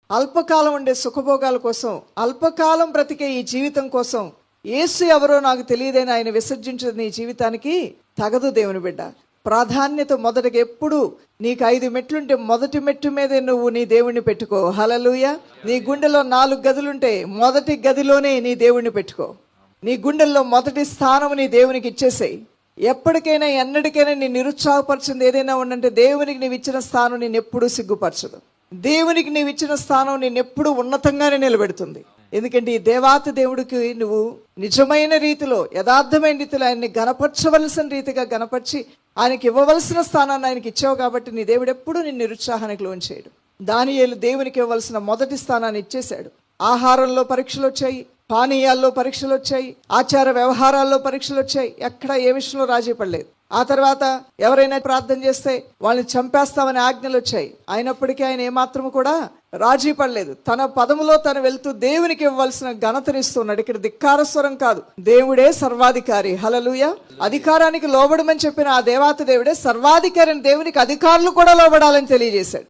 అల్పకాలం ఉండే సుఖభోగాల కోసం, అల్పకాలం బ్రతికే ఈ జీవితం కోసం యేసు ఎవరో నాకు తెలియదని ఆయన విసర్జించిన నీ జీవితానికి తగదు. దేవుని బిడ్డ, ప్రాధాన్యత మొదటగా ఎప్పుడు నీకు 5 మెట్లుంటే మొదటి మెట్టు మీదే నువ్వు నీ దేవుణ్ణి పెట్టుకో. హల్లెలూయా. నీ గుండెలో 4 గదులుంటే మొదటి గదిలోనే నీ దేవుణ్ణి పెట్టుకో. నీ గుండెల్లో మొదటి స్థానం నీ దేవునికి ఇచ్చేసేయి. ఎప్పటికైనా ఎన్నటికైనా నీ నిరుత్సాహపరిచింది ఏదైనా ఉందంటే దేవునికి నీవు ఇచ్చిన స్థానం నేను ఎప్పుడూ సిగ్గుపరచదు. దేవునికి నీవు ఇచ్చిన స్థానం నేను ఎప్పుడూ ఉన్నతంగానే నిలబెడుతుంది. ఎందుకంటే ఈ దేవాతి దేవుడికి నువ్వు నిజమైన రీతిలో, యథార్థమైన రీతిలో ఆయన్ని గణపరచవలసిన రీతిగా గణపరిచి ఆయనకి ఇవ్వవలసిన స్థానాన్ని ఆయనకి ఇచ్చావు కాబట్టి నీ దేవుడు ఎప్పుడూ నిన్ను నిరుత్సాహానికి లోంచేయడు. దానియేలు దేవునికి ఇవ్వవలసిన మొదటి స్థానాన్ని ఇచ్చేశాడు. ఆహారంలో పరీక్షలు వచ్చాయి, పానీయాల్లో పరీక్షలు వచ్చాయి, ఆచార వ్యవహారాల్లో పరీక్షలు వచ్చాయి. ఎక్కడ ఏ విషయంలో రాజీ పడలేదు. ఆ తర్వాత ఎవరైనా ప్రార్థన చేస్తే వాళ్ళని చంపేస్తామని ఆజ్ఞలు వచ్చాయి. అయినప్పటికీ ఆయన ఏమాత్రము కూడా రాజీ పడలేదు. తన పదములో తను వెళ్తూ దేవునికి ఇవ్వాల్సిన ఘనతనిస్తున్నాడు. ఇక్కడ ధిక్కార స్వరం కాదు, దేవుడే సర్వాధికారి. హల్లెలూయా. అధికారానికి లోబడమని చెప్పిన ఆ దేవాతి దేవుడే సర్వాధికారి. దేవునికి అధికారులు కూడా లోబడాలని తెలియజేశాడు.